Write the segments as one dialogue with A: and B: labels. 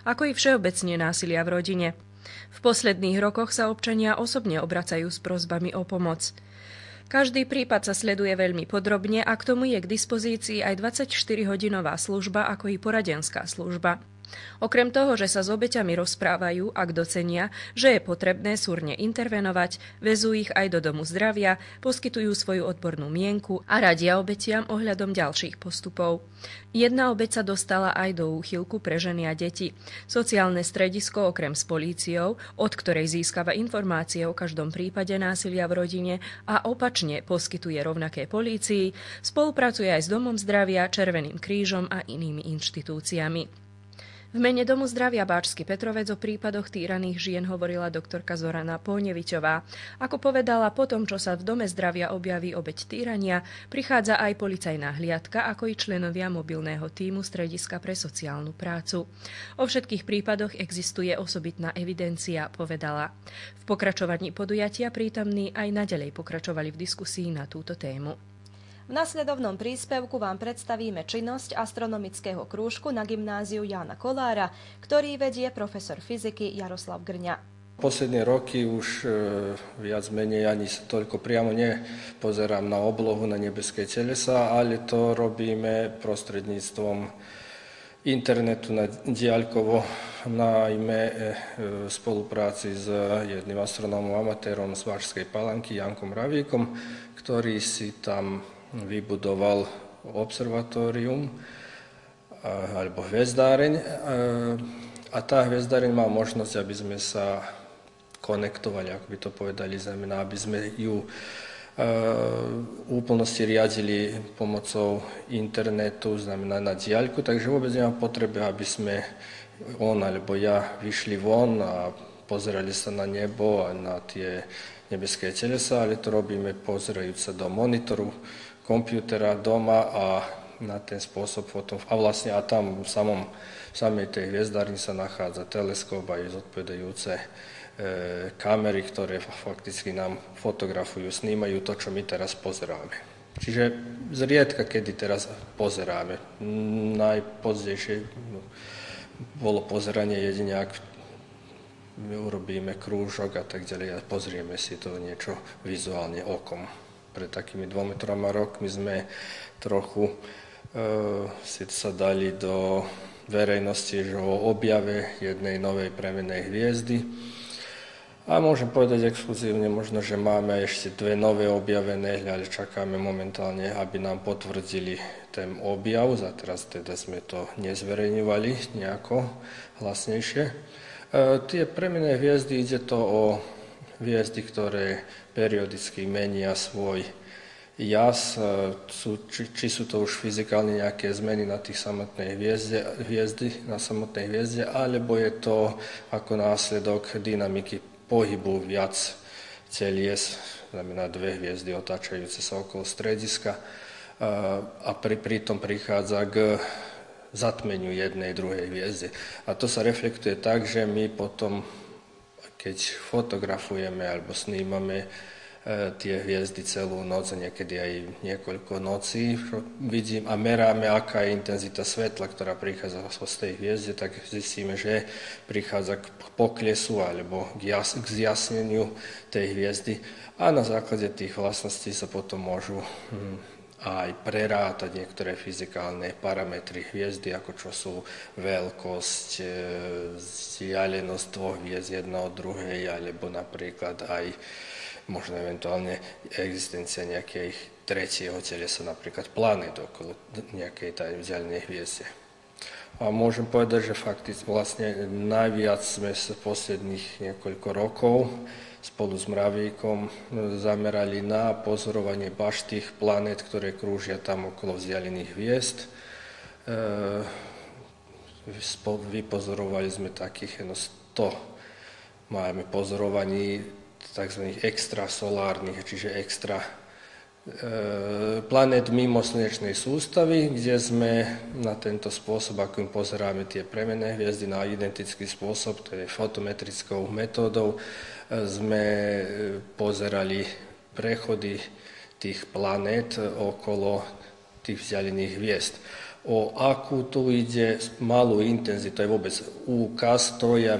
A: ako i všeobecne násilia v rodine. V posledných rokoch sa občania osobne obracajú s prosbami o pomoc. Každý prípad sa sleduje veľmi podrobne a k tomu je k dispozícii aj 24-hodinová služba, ako i poradenská služba. Okrem toho, že sa s obeťami rozprávajú, ak docenia, že je potrebné súrne intervenovať, vezú ich aj do domu zdravia, poskytujú svoju odbornú mienku a radia obetiam ohľadom ďalších postupov. Jedna obeť sa dostala aj do úchylku pre ženy a deti. Sociálne stredisko okrem s políciou, od ktorej získava informácie o každom prípade násilia v rodine a opačne poskytuje rovnaké polícii, spolupracuje aj s domom zdravia, Červeným krížom a inými inštitúciami. V mene Domu zdravia Báčsky Petrovec o prípadoch týraných žien hovorila doktorka Zorana Póneviťová. Ako povedala, po tom, čo sa v Dome zdravia objaví obeť týrania, prichádza aj policajná hliadka, ako i členovia mobilného tímu Strediska pre sociálnu prácu. O všetkých prípadoch existuje osobitná evidencia, povedala. V pokračovaní podujatia prítomní aj naďalej pokračovali v diskusii na túto tému.
B: V nasledovnom príspevku vám predstavíme činnosť astronomického krúžku na gymnáziu Jána Kolára, ktorý vedie profesor fyziky Jaroslav Grňa.
C: Posledné roky už viac menej ani sa toľko priamo nepozerám na oblohu, na nebeské telesa, ale to robíme prostredníctvom internetu na diaľkovo, najmä v spolupráci s jedným astronómom amatérom z Vážskej Palanky, Jankom Ravíkom, ktorý si tam vybudoval observatórium alebo hviezdáreň a tá hviezdáreň má možnosť, aby sme sa konektovali, ako by to povedali, znamená, aby sme ju úplnosti riadili pomocou internetu, znamená na diaľku, takže vôbec nemám potreby, aby sme on alebo ja vyšli von a pozerali sa na nebo a na tie nebeské telesa, ale to robíme pozerajúc sa do monitoru kompjútera doma a na ten spôsob potom. A vlastne a tam v samej tej hviezdárni sa nachádza teleskop a zodpovedajúce kamery, ktoré fakticky nám fotografujú, snímajú to, čo my teraz pozeráme. Čiže zriedka, kedy teraz pozeráme. Najpozdejšie bolo pozeranie jedine, ak urobíme krúžok a tak ďalej a pozrieme si to niečo vizuálne okom. Pred takými 2-3 rokmi sme trochu si sa dali do verejnosti, že o objave jednej novej premennej hviezdy. A môžem povedať exkluzívne možno, že máme ešte 2 nové objavené, ale čakáme momentálne, aby nám potvrdili ten objav. Teraz teda sme to nezverejňovali nejako hlasnejšie. Tie premenné hviezdy, ide to o hviezdy, ktoré periodicky menia svoj jas, či sú to už fyzikálne nejaké zmeny na tých samotnej na samotnej hviezde, alebo je to ako následok dynamiky pohybu viac celies, znamená 2 hviezdy otáčajúce sa okolo strediska a pritom prichádza k zatmeniu jednej druhej hviezdy. A to sa reflektuje tak, že my potom, keď fotografujeme alebo snímame tie hviezdy celú noc, niekedy aj niekoľko nocí, vidím a meráme, aká je intenzita svetla, ktorá prichádza z tej hviezde, tak zistíme, že prichádza k poklesu alebo k zjasneniu tej hviezdy a na základe tých vlastností sa potom môžu aj prerátať niektoré fyzikálne parametry hviezdy, ako čo sú veľkosť, vzdialenosť 2 hviezd jedna od druhej, alebo napríklad aj možno eventuálne existencia nejakej tretieho telesa, napríklad planet okolo nejakej tej vzdialenej hviezde. A môžem povedať, že fakticky vlastne najviac sme sa posledných niekoľko rokov spolu s Mravíkom zamerali na pozorovanie baštých planét, ktoré krúžia tam okolo vzdialených hviezd. Vypozorovali sme takých 100 máme pozorovaní tzv. Extrasolárnych, čiže extra planét mimo slnečnej sústavy, kde sme na tento spôsob, akým pozeráme tie premenné hviezdy na identický spôsob, to je fotometrickou metódou, sme pozerali prechody tých planét okolo tých vzdialených hviezd. O akú tu ide malú intenzitu, to je vôbec úkaz, to ja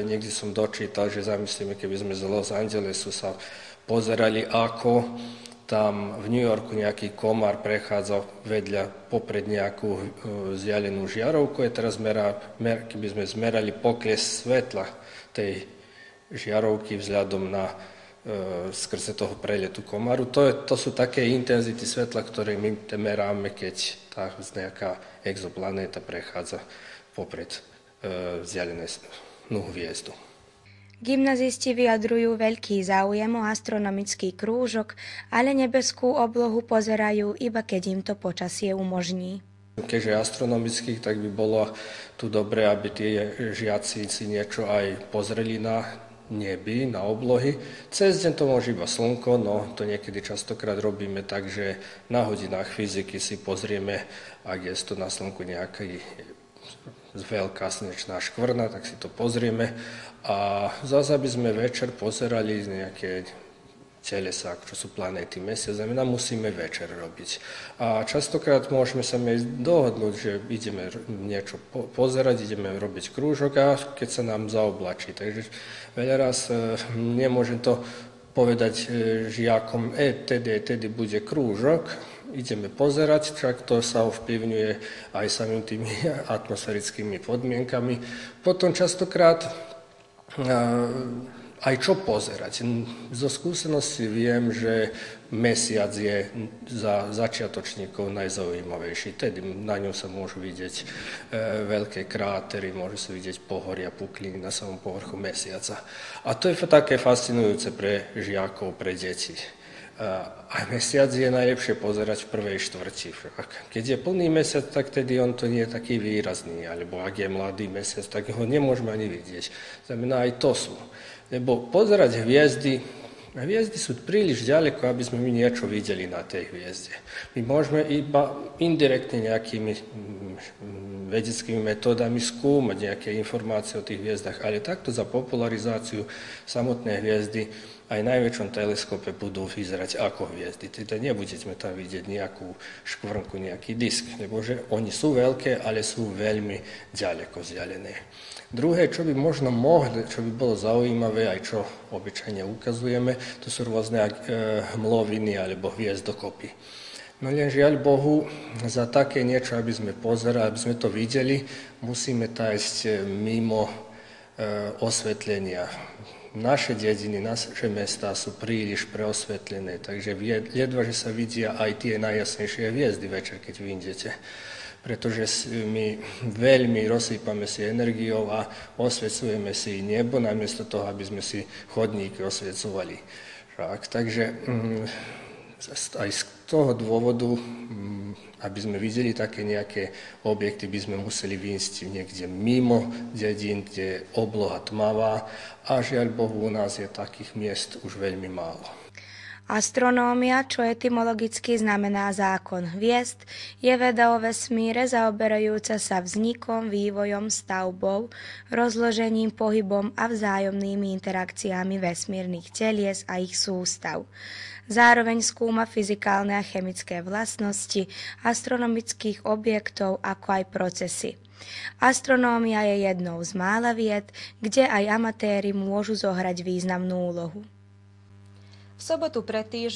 C: niekde som dočítal, že zamyslíme, keby sme z Los Angelesu sa pozerali, ako tam v New Yorku nejaký komár prechádza popred nejakú vzdialenú žiarovku, teraz keby sme zmerali pokles svetla tej žiarovky vzhľadom na skrze toho preletu komáru. To sú také intenzity svetla, ktoré my meráme, keď tá nejaká exoplanéta prechádza popred vzdialenú hviezdu.
D: Gymnazisti vyjadrujú veľký záujem o astronomický krúžok, ale nebeskú oblohu pozerajú iba keď im to počasie umožní.
C: Keďže astronomických, tak by bolo tu dobre, aby tie žiaci si niečo aj pozreli na nebi, na oblohy. Cez deň to môže iba slnko, no to niekedy častokrát robíme tak, že na hodinách fyziky si pozrieme, ak je to na slnku nejaká veľká slnečná škvrna, tak si to pozrieme. A zase, aby sme večer pozerali nejaké telesa, čo sú planéty, mesiac, znamená, musíme večer robiť. A častokrát môžeme sa dohodnúť, že ideme niečo pozerať, ideme robiť krúžok a keď sa nám zaoblačí. Takže veľa raz nemôžem to povedať žiakom, tedy bude krúžok, ideme pozerať, však to sa ovplyvňuje aj samým tými atmosférickými podmienkami. Potom častokrát aj čo pozerať. Zo skúsenosti viem, že mesiac je za začiatočníkov najzaujímavejší. Tedy na ňom sa môžu vidieť veľké krátery, môžu sa vidieť pohoria, pukliny na samom povrchu mesiaca. A to je také fascinujúce pre žiakov, pre deti. A mesiac je najlepšie pozerať v prvej štvrti. Keď je plný mesiac, tak tedy on to nie je taký výrazný, alebo ak je mladý mesiac, tak ho nemôžeme ani vidieť. Znamená, aj to sú. Lebo pozerať hviezdy sú príliš ďaleko, aby sme my niečo videli na tej hviezde. My môžeme iba indirektne nejakými vedeckými metódami skúmať nejaké informácie o tých hviezdach, ale takto za popularizáciu samotnej hviezdy aj v najväčšom teleskope budú vyzerať ako hviezdy. Teda nebudeme tam vidieť nejakú škvrnku, nejaký disk, lebo že oni sú veľké, ale sú veľmi ďaleko vzdialené. Druhé, čo by možno čo by bolo zaujímavé, aj čo obyčajne ukazujeme, to sú rôzne hmloviny alebo hviezdokopy. No len žiaľ Bohu, za také niečo, aby sme pozerali, aby sme to videli, musíme tájsť mimo osvetlenia. Naše dediny, naše mestá sú príliš preosvetlené, takže ledva, že sa vidia aj tie najjasnejšie hviezdy večer, keď vyjdete. Pretože my veľmi rozsýpame si energiou a osvecujeme si nebo, namiesto toho, aby sme si chodníky osvecovali. Takže aj z toho dôvodu, aby sme videli také nejaké objekty, by sme museli výjsť niekde mimo dedín, kde je obloha tmavá a žiaľ Bohu, u nás je takých miest už veľmi málo.
D: Astronómia, čo etymologicky znamená zákon hviezd, je veda o vesmíre zaoberajúca sa vznikom, vývojom, stavbou, rozložením, pohybom a vzájomnými interakciami vesmírnych telies a ich sústav. Zároveň skúma fyzikálne a chemické vlastnosti astronomických objektov, ako aj procesy. Astronómia je jednou z mála vied, kde aj amatéri môžu zohrať významnú úlohu.
B: V sobotu pred týždňom